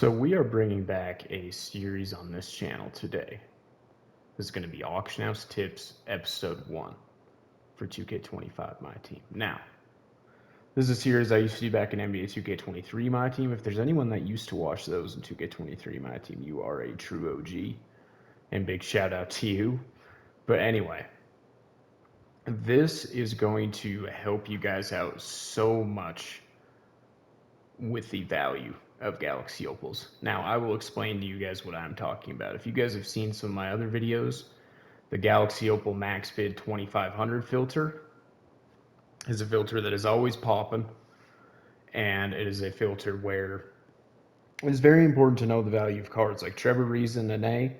So we are bringing back a series on this channel today. This is going to be Auction House Tips Episode 1 for 2k25 Myteam. Now, this is a series I used to do back in NBA 2k23 Myteam. If there's anyone that used to watch those in 2k23 Myteam, you are a true OG, and big shout out to you. But anyway, this is going to help you guys out so much with the value of Galaxy Opals. Now, I will explain to you guys what I'm talking about. If you guys have seen some of my other videos, the Galaxy Opal Max Bid 2500 filter is a filter that is always popping, and it is a filter where it's very important to know the value of cards. Like Trevor Reason and A,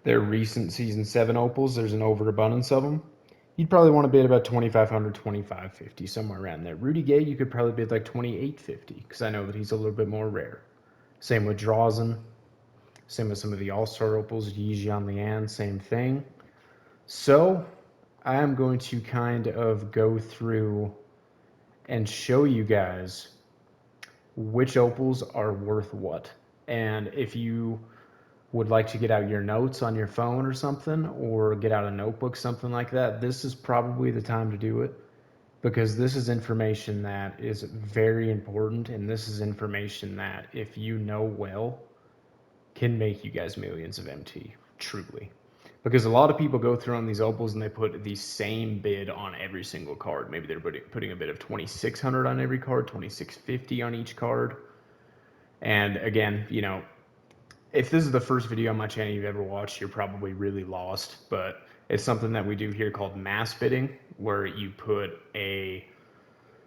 their recent Season 7 Opals, there's an overabundance of them. You'd probably want to bid about 2500, 2550, somewhere around there. Rudy Gay, you could probably bid like 2850, because I know that he's a little bit more rare. Same with Drazen. Same with some of the All-Star Opals, Yijian Lian, same thing. So I am going to kind of go through and show you guys which Opals are worth what. And if you would like to get out your notes on your phone or something, or get out a notebook, something like that, this is probably the time to do it, because this is information that is very important, and this is information that, if you know well, can make you guys millions of MT, truly. Because a lot of people go through on these opals and they put the same bid on every single card. Maybe they're putting a bid of 2,600 on every card, 2,650 on each card. And again, you know, if this is the first video on my channel you've ever watched, you're probably really lost. But it's something that we do here called mass bidding, where you put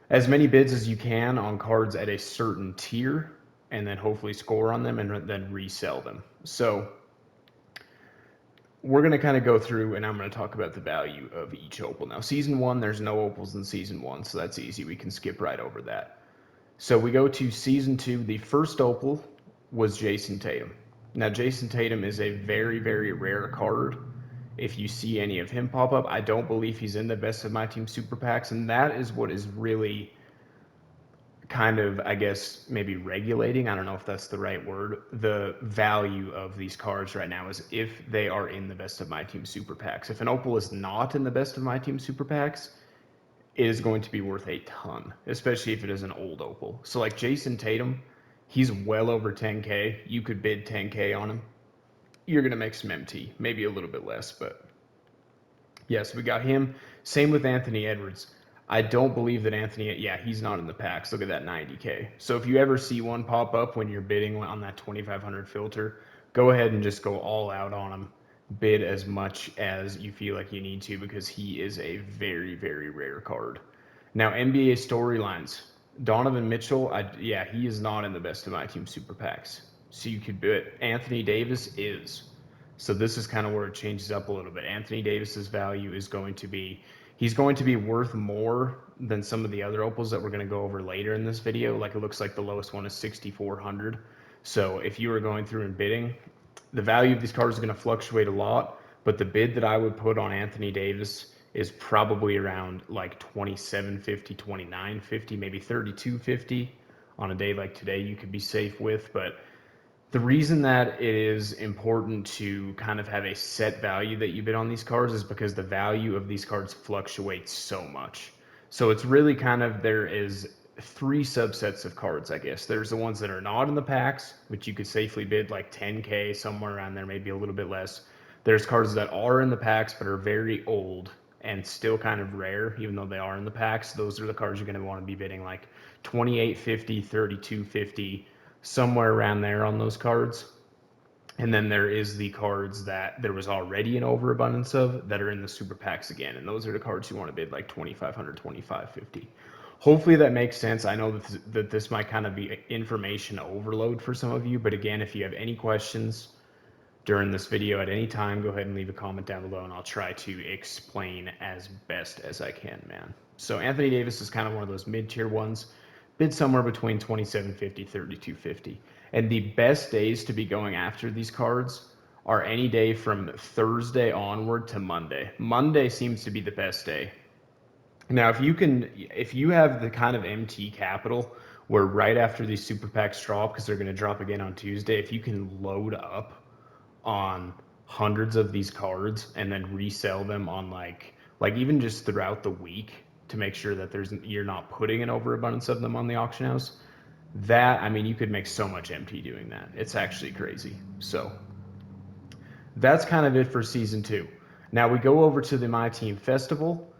as many bids as you can on cards at a certain tier, and then hopefully score on them and then resell them. So we're going to kind of go through, and I'm going to talk about the value of each opal. Now, Season 1, there's no opals in Season 1, so that's easy. We can skip right over that. So we go to Season 2. The first opal was Jason Tatum. Now, Jason Tatum is a very, very rare card. If you see any of him pop up, I don't believe he's in the Best of Myteam Super Packs, and that is what is really kind of, I guess, maybe regulating, I don't know if that's the right word, the value of these cards right now, is if they are in the Best of Myteam Super Packs. If an opal is not in the Best of Myteam Super Packs, it is going to be worth a ton, especially if it is an old opal. So like Jason Tatum, he's well over 10K. You could bid 10K on him. You're going to make some MT, maybe a little bit less, but yes, we got him. Same with Anthony Edwards. I don't believe that Anthony, yeah, he's not in the packs. Look at that 90K. So if you ever see one pop up when you're bidding on that 2500 filter, go ahead and just go all out on him. Bid as much as you feel like you need to, because he is a very, very rare card. Now, NBA storylines. Donovan Mitchell, yeah, he is not in the Best of Myteam Super Packs. So you could bid. Anthony Davis is. So this is kind of where it changes up a little bit. Anthony Davis's value is going to be, he's going to be worth more than some of the other opals that we're going to go over later in this video. Like, it looks like the lowest one is 6,400. So if you were going through and bidding, the value of these cards is going to fluctuate a lot, but the bid that I would put on Anthony Davis is probably around like 2750, 2950, maybe 3250 on a day like today you could be safe with. But the reason that it is important to kind of have a set value that you bid on these cards is because the value of these cards fluctuates so much. So it's really kind of, there is three subsets of cards, I guess. There's the ones that are not in the packs, which you could safely bid like 10K, somewhere around there, maybe a little bit less. There's cards that are in the packs but are very old and still kind of rare, even though they are in the packs. Those are the cards you're going to want to be bidding like 2850, 3250, somewhere around there on those cards. And then there is the cards that there was already an overabundance of that are in the super packs again. And those are the cards you want to bid like 2,500, 2,550. Hopefully that makes sense. I know that this might kind of be information overload for some of you, but again, if you have any questions during this video at any time, go ahead and leave a comment down below and I'll try to explain as best as I can, man. So Anthony Davis is kind of one of those mid-tier ones. Bid somewhere between 2750, 3250. And the best days to be going after these cards are any day from Thursday onward to Monday. Monday seems to be the best day. Now, if you have the kind of MT capital where right after these super packs drop, because they're going to drop again on Tuesday, if you can load up on hundreds of these cards and then resell them on like even just throughout the week to make sure that you're not putting an overabundance of them on the auction house. That, I mean, you could make so much MT doing that. It's actually crazy. So that's kind of it for season 2. Now we go over to the My Team Festival.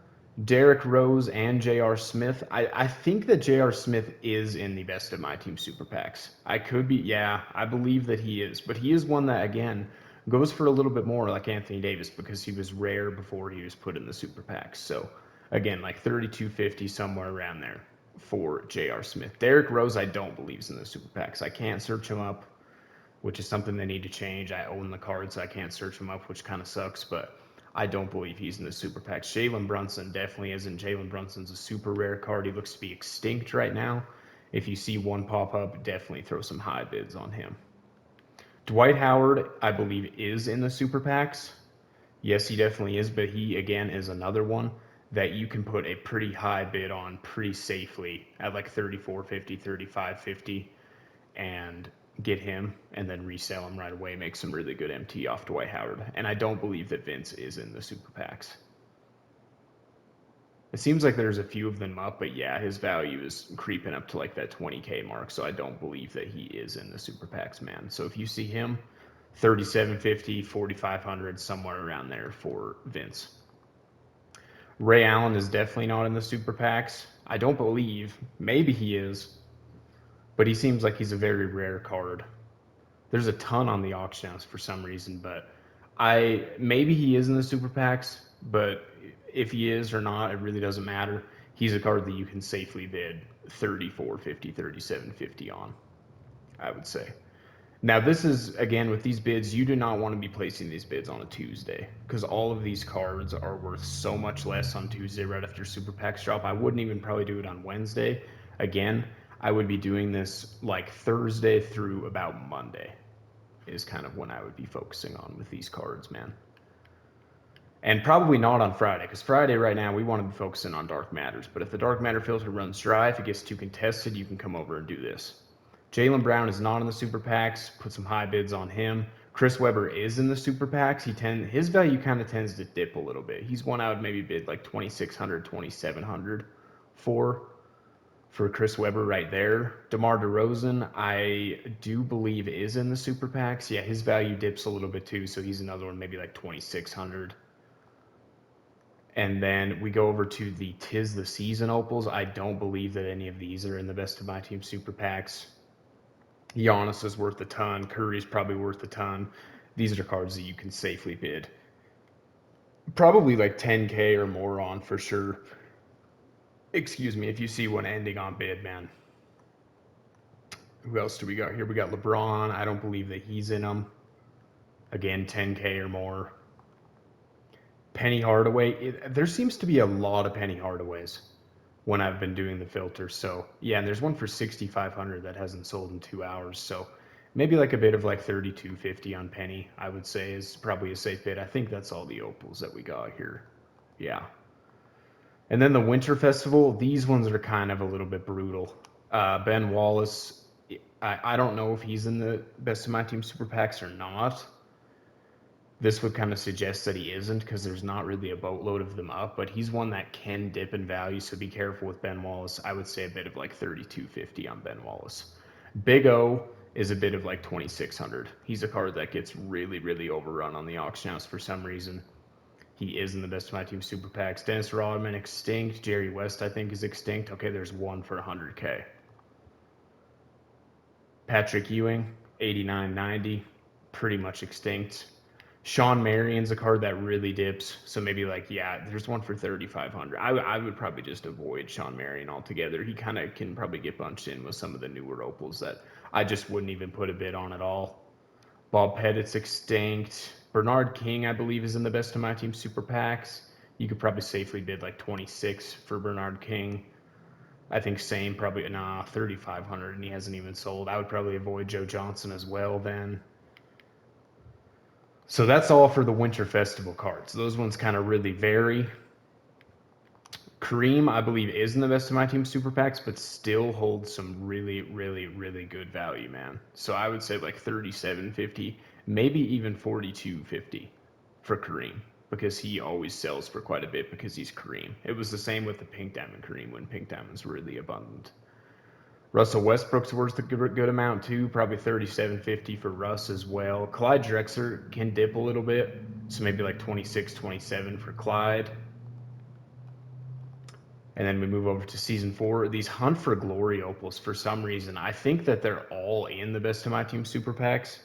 Derrick Rose and J.R. Smith. I think that J.R. Smith is in the best of My Team Super Packs. I could be, yeah, I believe that he is. But he is one that, again, goes for a little bit more like Anthony Davis because he was rare before he was put in the Super Packs. So, again, like 3250, somewhere around there for J.R. Smith. Derrick Rose, I don't believe is in the Super Packs. I can't search him up, which is something they need to change. I own the card, so I can't search him up, which kind of sucks, but I don't believe he's in the super packs. Jalen Brunson definitely isn't. Jalen Brunson's a super rare card. He looks to be extinct right now. If you see one pop up, definitely throw some high bids on him. Dwight Howard, I believe, is in the super packs. Yes, he definitely is, but he, again, is another one that you can put a pretty high bid on pretty safely at like 34.50, 35.50, and get him and then resell him right away, make some really good MT off Dwight Howard. And I don't believe that Vince is in the super packs. It seems like there's a few of them up, but yeah, his value is creeping up to like that 20K mark, so I don't believe that he is in the super packs, man. So if you see him, 3750, 4500, somewhere around there for Vince. Ray Allen is definitely not in the super packs. I don't believe. Maybe he is, but he seems like he's a very rare card. There's a ton on the auction house for some reason, but maybe he is in the super packs, but if he is or not, it really doesn't matter. He's a card that you can safely bid 34.50, 37.50 on, I would say. Now, this is, again, with these bids, you do not want to be placing these bids on a Tuesday because all of these cards are worth so much less on Tuesday right after super packs drop. I wouldn't even probably do it on Wednesday. Again, I would be doing this like Thursday through about Monday is kind of when I would be focusing on with these cards, man. And probably not on Friday, because Friday right now we want to be focusing on Dark Matters. But if the Dark Matter filter runs dry, if it gets too contested, you can come over and do this. Jaylen Brown is not in the super packs. Put some high bids on him. Chris Webber is in the super packs. His value kind of tends to dip a little bit. He's one I would maybe bid like 2,600, 2,700 for Chris Webber right there. DeMar DeRozan, I do believe is in the super packs. Yeah, his value dips a little bit too, so he's another one maybe like 2,600. And then we go over to the Tis the Season opals. I don't believe that any of these are in the best of my team super packs. Giannis is worth a ton. Curry's probably worth a ton. These are cards that you can safely bid. Probably like 10K or more on for sure. Excuse me, if you see one ending on bid, man. Who else do we got here? We got LeBron. I don't believe that he's in them. Again, 10K or more. Penny Hardaway. There seems to be a lot of Penny Hardaways when I've been doing the filter. So, yeah, and there's one for 6,500 that hasn't sold in 2 hours. So, maybe like a bit of like 3250 on Penny, I would say is probably a safe bid. I think that's all the opals that we got here. Yeah. And then the Winter Festival, these ones are kind of a little bit brutal. Ben Wallace, I don't know if he's in the best of my team super packs or not. This would kind of suggest that he isn't because there's not really a boatload of them up, but he's one that can dip in value, so be careful with Ben Wallace. I would say a bit of like 3250 on Ben Wallace. Big O is a bit of like 2600. He's a card that gets really, really overrun on the auction house for some reason. He is in the best of my team super packs. Dennis Rodman, extinct. Jerry West, I think, is extinct. Okay, there's one for 100K. Patrick Ewing, 89.90, pretty much extinct. Sean Marion's a card that really dips, so maybe like, yeah, there's one for 3,500. I would probably just avoid Sean Marion altogether. He kind of can probably get bunched in with some of the newer opals that I just wouldn't even put a bid on at all. Bob Pettit's extinct. Bernard King, I believe, is in the best of my team super packs. You could probably safely bid like 26 for Bernard King. I think same, probably 3,500, and he hasn't even sold. I would probably avoid Joe Johnson as well then. So that's all for the Winter Festival cards. Those ones kind of really vary. Kareem, I believe, is in the best of my team super packs, but still holds some really, really, really good value, man. So I would say like 37.50, maybe even 42.50 for Kareem, because he always sells for quite a bit because he's Kareem. It was the same with the Pink Diamond Kareem when Pink Diamonds were really abundant. Russell Westbrook's worth a good amount too, probably 37.50 for Russ as well. Clyde Drexler can dip a little bit, so maybe like 26, 27 for Clyde. And then we move over to season 4. These Hunt for Glory opals, for some reason, I think that they're all in the best of my team super packs.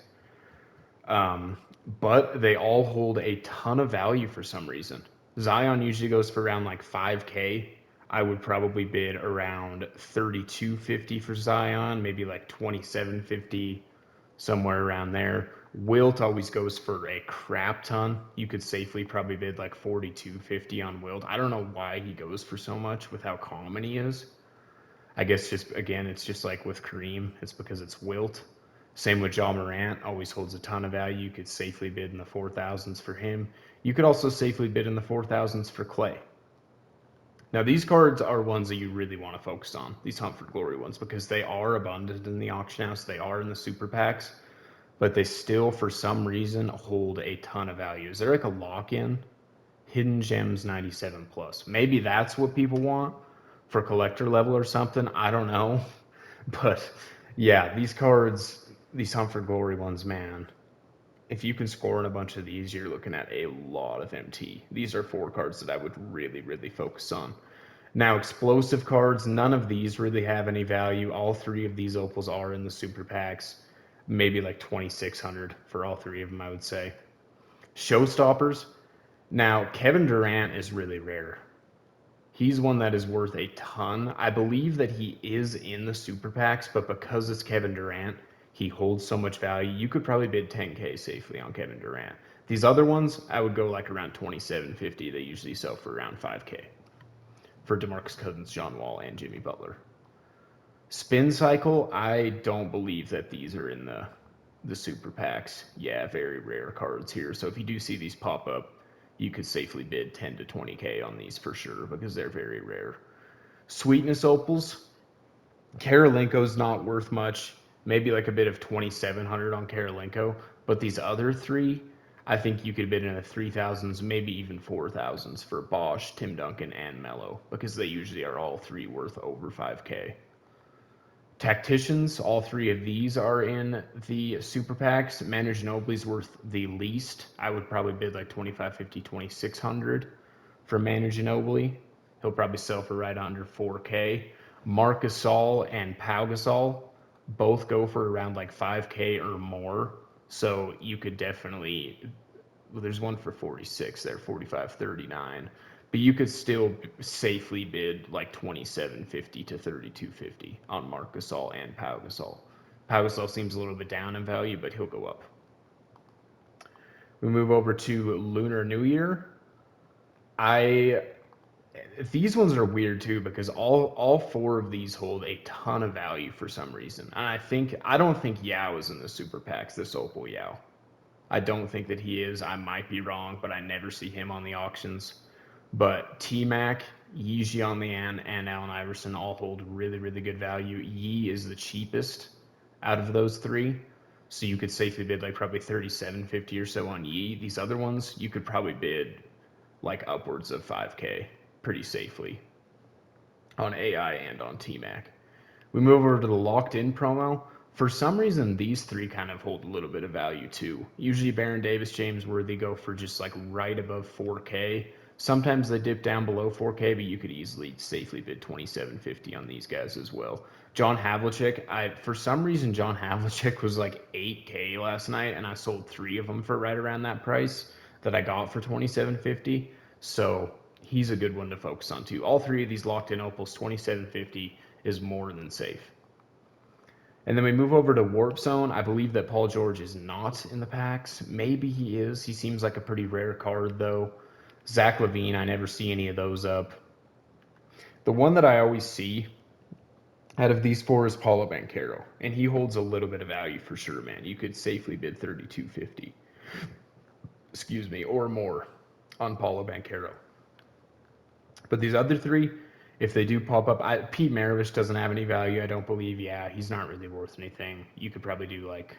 But they all hold a ton of value for some reason. Zion usually goes for around like 5K. I would probably bid around 32.50 for Zion, maybe like 27.50, somewhere around there. Wilt always goes for a crap ton. You could safely probably bid like 42.50 on Wilt. I don't know why he goes for so much with how common he is. I guess just again, it's just like with Kareem, it's because it's Wilt. Same with Ja Morant, always holds a ton of value. You could safely bid in the 4,000s for him. You could also safely bid in the 4,000s for Clay. Now, these cards are ones that you really want to focus on, these Hunt for Glory ones, because they are abundant in the auction house. They are in the super packs, but they still, for some reason, hold a ton of value. Is there like a lock-in? Hidden Gems 97 plus. Maybe that's what people want for collector level or something. I don't know. But yeah, these cards, these Hunt for Glory ones, man, if you can score in a bunch of these, you're looking at a lot of MT. These are 4 cards that I would really, really focus on. Now, explosive cards, none of these really have any value. All 3 of these opals are in the super packs. Maybe like 2,600 for all 3 of them, I would say. Showstoppers. Now, Kevin Durant is really rare. He's one that is worth a ton. I believe that he is in the super packs, but because it's Kevin Durant, he holds so much value. You could probably bid 10K safely on Kevin Durant. These other ones, I would go like around 27.50. They usually sell for around 5K for DeMarcus Cousins, John Wall, and Jimmy Butler. Spin cycle, I don't believe that these are in the super packs. Yeah, very rare cards here. So if you do see these pop up, you could safely bid 10 to 20K on these for sure because they're very rare. Sweetness opals, Karolinko's not worth much. Maybe like a bit of 2,700 on Karolinko, but these other 3, I think you could bid in the 3,000s, maybe even 4,000s for Bosch, Tim Duncan, and Melo because they usually are all 3 worth over 5K. Tacticians, all 3 of these are in the super packs. Manu Ginobili's worth the least. I would probably bid like 2,550, 2,600 for Manu Ginobili. He'll probably sell for right under 4K. Marc Gasol and Pau Gasol both go for around like 5K or more. So you could definitely, well, there's one for 46 there, 45.39. But you could still safely bid like 27.50 to 32.50 on Marc Gasol and Pau Gasol. Pau Gasol seems a little bit down in value, but he'll go up. We move over to Lunar New Year. These ones are weird too because all 4 of these hold a ton of value for some reason. And I don't think Yao is in the super packs, this Opal Yao. I don't think that he is. I might be wrong, but I never see him on the auctions. But T-Mac, Yi Jianlian, and Allen Iverson all hold really, really good value. Yi is the cheapest out of those 3. So you could safely bid like probably 37.50 or so on Yi. These other ones, you could probably bid like upwards of 5K pretty safely on AI and on T-Mac. We move over to the locked in promo. For some reason, these 3 kind of hold a little bit of value too. Usually Baron Davis, James Worthy go for just like right above 4K. Sometimes they dip down below 4K, but you could easily safely bid 27.50 on these guys as well. John Havlicek, for some reason, John Havlicek was like 8K last night, and I sold 3 of them for right around that price that I got for 27.50. So he's a good one to focus on too. All 3 of these locked in opals, 27.50 is more than safe. And then we move over to Warp Zone. I believe that Paul George is not in the packs. Maybe he is. He seems like a pretty rare card, though. Zach LaVine, I never see any of those up. The one that I always see out of these 4 is Paulo Banchero, and he holds a little bit of value for sure, man. You could safely bid 32.50, excuse me, or more on Paulo Banchero. But these other three, if they do pop up, Pete Maravich doesn't have any value, I don't believe. Yeah, he's not really worth anything. You could probably do like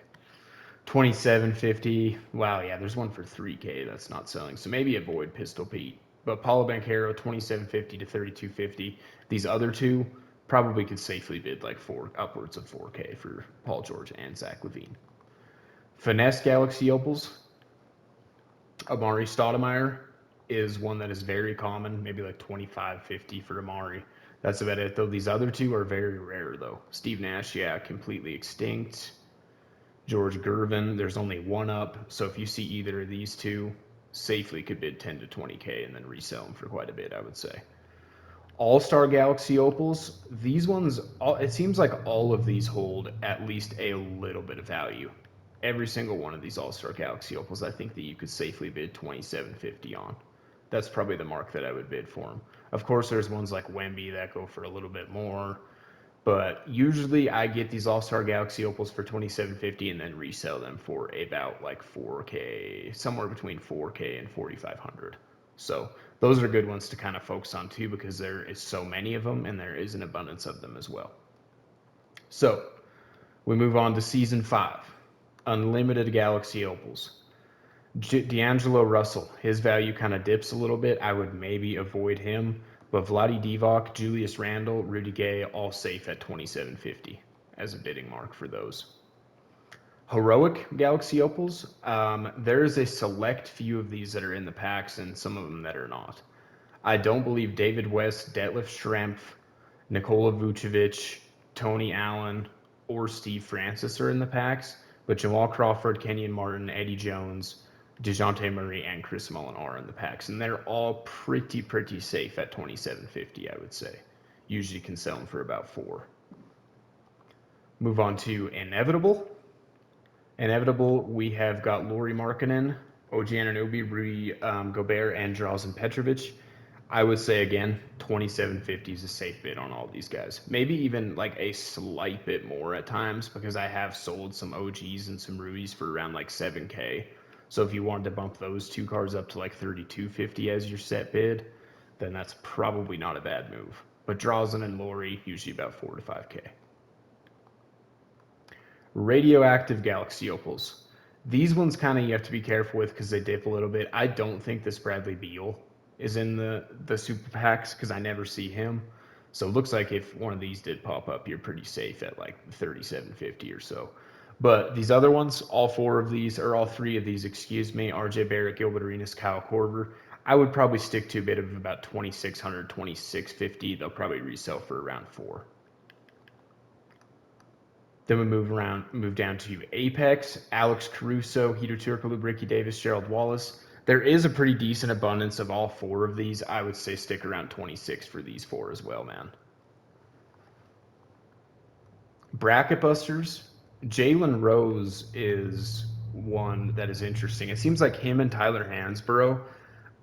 2750. Wow, yeah, there's one for 3K that's not selling. So maybe avoid Pistol Pete. But Paulo Banchero, 2750 to 3250. These other two probably could safely bid like upwards of 4K for Paul George and Zach LaVine. Finesse Galaxy Opals, Amari Stoudemire is one that is very common, maybe like 2550 for Amari. That's about it, though. These other two are very rare, though. Steve Nash, yeah, completely extinct. George Gervin, there's only one up, so if you see either of these two, safely could bid 10 to 20K and then resell them for quite a bit, I would say. All-Star Galaxy Opals, these ones, it seems like all of these hold at least a little bit of value. Every single one of these All-Star Galaxy Opals, I think that you could safely bid 2750 on. That's probably the mark that I would bid for them. Of course, there's ones like Wemby that go for a little bit more. But usually I get these All-Star Galaxy Opals for 2750 and then resell them for about like 4K, somewhere between 4K and 4500. So those are good ones to kind of focus on too, because there is so many of them and there is an abundance of them as well. So we move on to Season 5, Unlimited Galaxy Opals. D'Angelo Russell, his value kind of dips a little bit. I would maybe avoid him. But Vlade Divac, Julius Randle, Rudy Gay, all safe at 2750 as a bidding mark for those. Heroic Galaxy Opals, there's a select few of these that are in the packs and some of them that are not. I don't believe David West, Detlef Schrempf, Nikola Vucevic, Tony Allen, or Steve Francis are in the packs, but Jamal Crawford, Kenyon Martin, Eddie Jones, DeJounte Murray, and Chris Mullin are in the packs, and they're all pretty safe at 2750, I would say. Usually can sell them for about 4. Move on to Inevitable. Inevitable, we have got Lauri Markkanen, OG Anunoby, Rudy Gobert, and Drazen Petrovic. I would say, again, 2750 is a safe bid on all these guys. Maybe even like a slight bit more at times, because I have sold some OGs and some Ruies for around like 7K. So if you wanted to bump those two cards up to like 3250 as your set bid, then that's probably not a bad move. But Drazen and Lauri, usually about 4 to 5K. Radioactive Galaxy Opals. These ones kind of you have to be careful with because they dip a little bit. I don't think this Bradley Beal is in the super packs because I never see him. So it looks like if one of these did pop up, you're pretty safe at like 3750 or so. But these other ones, all 4 of these, or all 3 of these, excuse me, RJ Barrett, Gilbert Arenas, Kyle Korver, I would probably stick to a bit of about 2600, 2650. They'll probably resell for around 4. Then we move down to Apex, Alex Caruso, Hedo Turkoglu, Ricky Davis, Gerald Wallace. There is a pretty decent abundance of all 4 of these. I would say stick around 26 for these 4 as well, man. Bracket Busters, Jalen Rose is one that is interesting. It seems like him and Tyler Hansborough,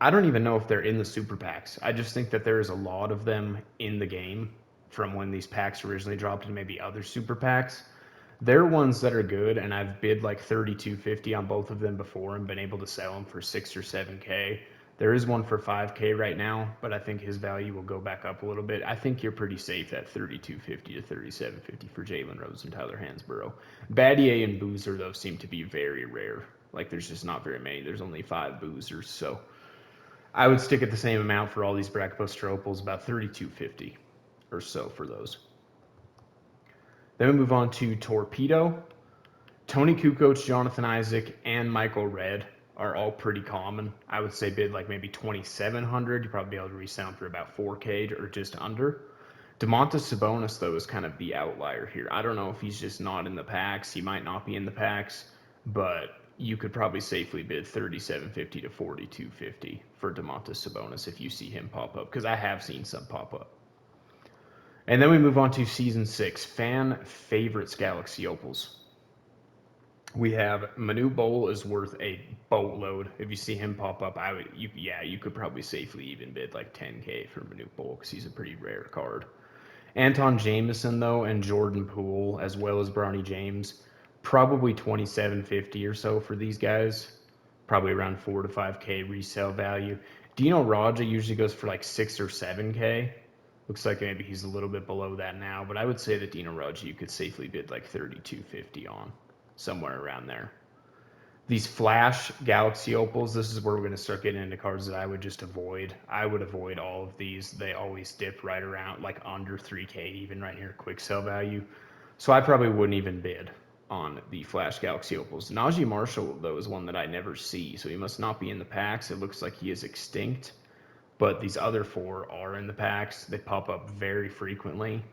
I don't even know if they're in the super packs. I just think that there is a lot of them in the game from when these packs originally dropped and maybe other super packs. They're ones that are good, and I've bid like 3250 on both of them before and been able to sell them for 6 or 7K. There is one for 5K right now, but I think his value will go back up a little bit. I think you're pretty safe at 3250 to 3750 for Jalen Rose and Tyler Hansborough. Battier and Boozer, though, seem to be very rare. Like, there's just not very many. There's only 5 Boozers, so I would stick at the same amount for all these Bracket Buster Opals, about 3250 or so for those. Then we move on to Torpedo. Tony Kukoc, Jonathan Isaac, and Michael Redd are all pretty common. I would say bid like maybe 2,700. You'd probably be able to resell for about 4K or just under. Domantas Sabonis, though, is kind of the outlier here. I don't know if he's just not in the packs. He might not be in the packs, but you could probably safely bid 3,750 to 4,250 for Domantas Sabonis if you see him pop up, because I have seen some pop up. And then we move on to Season 6, Fan Favorites Galaxy Opals. We have Manute Bol is worth a boatload. If you see him pop up, you could probably safely even bid like 10K for Manute Bol because he's a pretty rare card. Anton Jameson, though, and Jordan Poole, as well as Bronny James, probably 2750 or so for these guys. Probably around 4 to 5K resale value. Dino Raja usually goes for like 6 or 7K. Looks like maybe he's a little bit below that now, but I would say that Dino Raja you could safely bid like 3250 on, somewhere around there. These Flash Galaxy Opals, this is where we're going to start getting into cards that I would just avoid. I would avoid all of these. They always dip right around like under 3K, even right near quick sell value. So I probably wouldn't even bid on the Flash Galaxy Opals. Najee Marshall, though, is one that I never see, so he must not be in the packs. It looks like he is extinct, but these other four are in the packs. They pop up very frequently,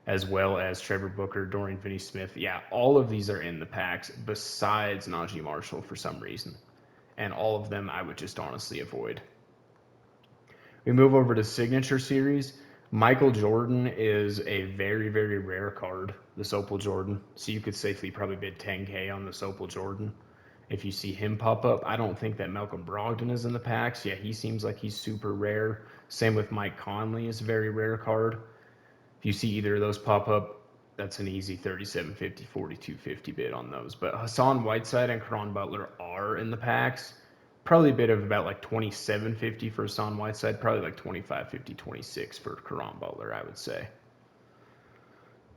as well as Trevor Booker, Dorian Finney-Smith. Yeah, all of these are in the packs besides Najee Marshall for some reason. And all of them I would just honestly avoid. We move over to Signature Series. Michael Jordan is a very, very rare card, this Opal Jordan. So you could safely probably bid 10K on this Opal Jordan. If you see him pop up, I don't think that Malcolm Brogdon is in the packs. Yeah, he seems like he's super rare. Same with Mike Conley, is a very rare card. If you see either of those pop up, that's an easy 37.50, 42.50 bid on those. But Hassan Whiteside and Caron Butler are in the packs. Probably a bit of about like 27.50 for Hassan Whiteside, probably like 25.50, 26 for Caron Butler, I would say.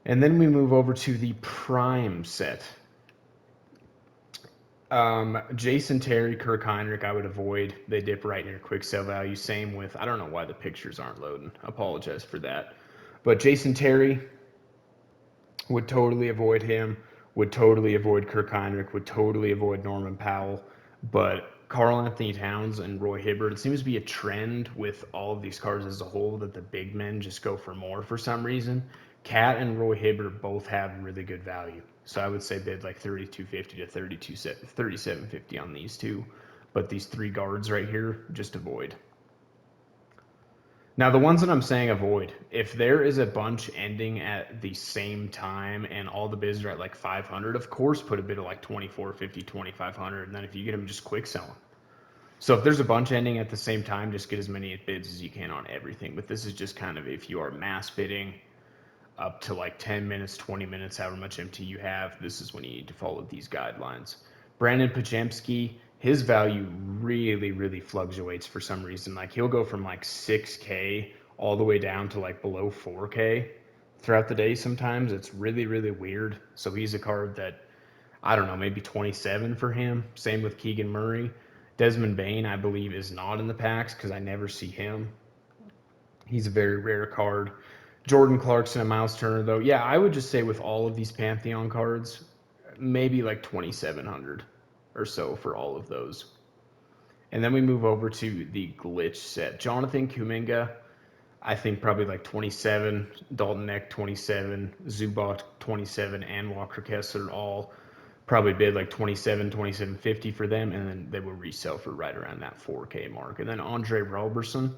And then we move over to the Prime set. Jason Terry, Kirk Heinrich, I would avoid. They dip right near quick sale value. Same with, I don't know why the pictures aren't loading. Apologize for that. But Jason Terry, would totally avoid him, would totally avoid Kirk Heinrich, would totally avoid Norman Powell. But Karl Anthony Towns and Roy Hibbert, it seems to be a trend with all of these cards as a whole that the big men just go for more for some reason. Cat and Roy Hibbert both have really good value. So I would say bid like 32.50 to 37.50 on these two. But these three guards right here, just avoid. Now, the ones that I'm saying avoid, if there is a bunch ending at the same time and all the bids are at like 500, of course, put a bid of like 24.50, 2500, and then if you get them, just quick sell them. So if there's a bunch ending at the same time, just get as many bids as you can on everything. But this is just kind of if you are mass bidding up to like 10 minutes, 20 minutes, however much MT you have, this is when you need to follow these guidelines. Brandon Pajemski, his value really, really fluctuates for some reason. Like he'll go from like 6K all the way down to like below 4K throughout the day sometimes. It's really, really weird. So he's a card that, I don't know, maybe 27 for him. Same with Keegan Murray. Desmond Bain, I believe, is not in the packs because I never see him. He's a very rare card. Jordan Clarkson and Miles Turner, though, yeah, I would just say with all of these Pantheon cards, maybe like 2,700 or so for all of those. And then we move over to the glitch set. Jonathan Kuminga, I think probably like 27, Dalton Neck 27, Zubac 27, and Walker Kessler all probably bid like 27, 27.50 for them, and then they will resell for right around that 4K mark. And then Andre Roberson,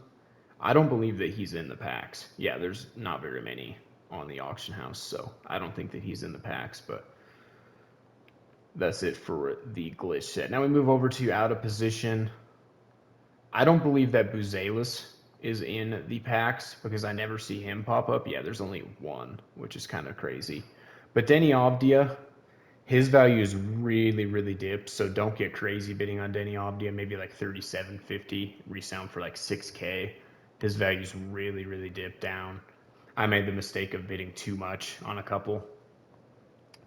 I don't believe that he's in the packs. Yeah, there's not very many on the auction house, so I don't think that he's in the packs, but that's it for the glitch set. Now we move over to out of position. I don't believe that Buzelis is in the packs because I never see him pop up. Yeah, there's only one, which is kind of crazy. But Denny Avdia, his value is really, really dipped, so don't get crazy bidding on Denny Avdia. Maybe like 37.50, resound for like 6K. His value's really, really dipped down. I made the mistake of bidding too much on a couple,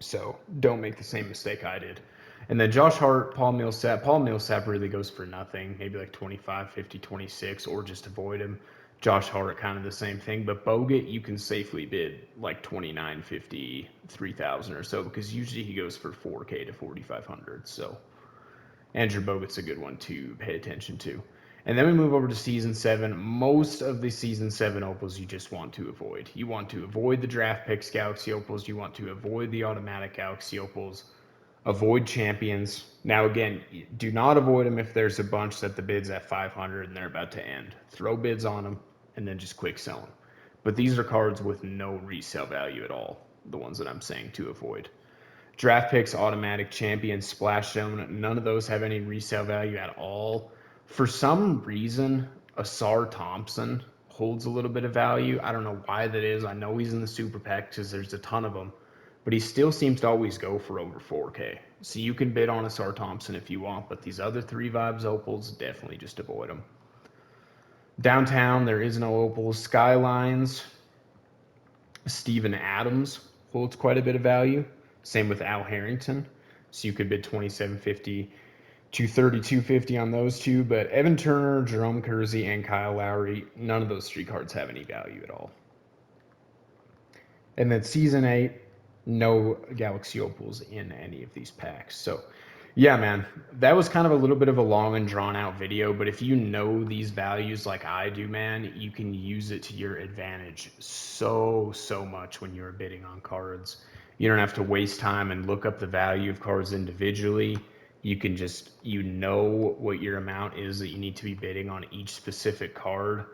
so don't make the same mistake I did. And then Josh Hart, Paul Millsap. Paul Millsap really goes for nothing, maybe like 25, 50, 26, or just avoid him. Josh Hart, kind of the same thing. But Bogut, you can safely bid like 29, 50, 3,000 or so, because usually he goes for 4K to 4,500. So Andrew Bogut's a good one to pay attention to. And then we move over to Season 7. Most of the Season 7 Opals you just want to avoid. You want to avoid the draft picks Galaxy Opals. You want to avoid the automatic Galaxy Opals. Avoid champions. Now, again, do not avoid them if there's a bunch that the bid's at 500 and they're about to end. Throw bids on them and then just quick sell them. But these are cards with no resale value at all, the ones that I'm saying to avoid. Draft picks, automatic champions, splash zone, none of those have any resale value at all. For some reason, Asar Thompson holds a little bit of value. I don't know why that is. I know he's in the super pack because there's a ton of them, but he still seems to always go for over 4K. So you can bid on Asar Thompson if you want, but these other three vibes opals, definitely just avoid them. Downtown, there is no opals. Skylines, Steven Adams holds quite a bit of value. Same with Al Harrington. So you could bid 2750, 230, 250 on those two. But Evan Turner, Jerome Kersey, and Kyle Lowry, none of those three cards have any value at all. And then season 8, no Galaxy Opals in any of these packs. So yeah, man, that was kind of a little bit of a long and drawn out video, but if you know these values like I do, man, you can use it to your advantage so much when you're bidding on cards. You don't have to waste time and look up the value of cards individually. You can just, you know what your amount is that you need to be bidding on each specific card.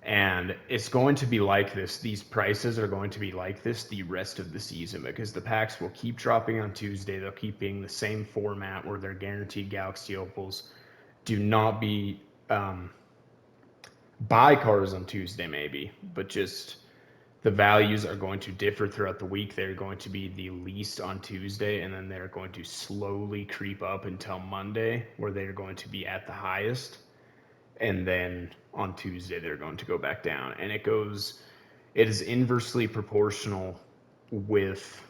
And it's going to be like this. These prices are going to be like this the rest of the season because the packs will keep dropping on Tuesday. They'll keep being the same format where they're guaranteed Galaxy Opals. Do not be buy cards on Tuesday maybe, but just the values are going to differ throughout the week. They're going to be the least on Tuesday, and then they're going to slowly creep up until Monday where they're going to be at the highest. And then on Tuesday they're going to go back down, and it is inversely proportional with,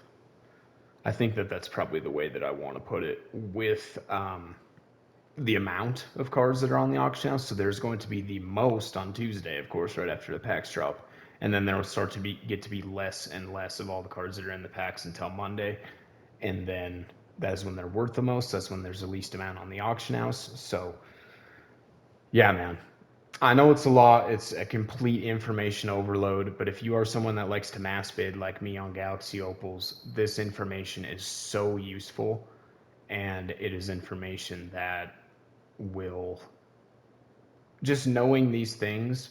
I think that's probably the way that I want to put it, with the amount of cards that are on the auction house. So there's going to be the most on Tuesday, of course, right after the packs drop, and then there will start to get to be less and less of all the cards that are in the packs until Monday, and then that's when they're worth the most. That's when there's the least amount on the auction house. So yeah, man, I know it's a lot. It's a complete information overload, but if you are someone that likes to mass bid like me on Galaxy Opals, this information is so useful, and it is information that will, just knowing these things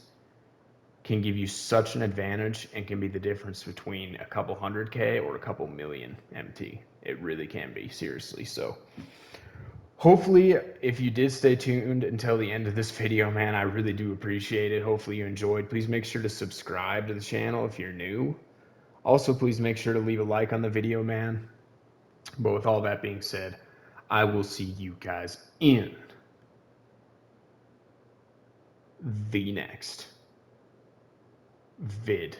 can give you such an advantage and can be the difference between a couple 100K or a couple million MT. It really can be, seriously. So hopefully, if you did stay tuned until the end of this video, man, I really do appreciate it. Hopefully you enjoyed. Please make sure to subscribe to the channel if you're new. Also, please make sure to leave a like on the video, man. But with all that being said, I will see you guys in the next video.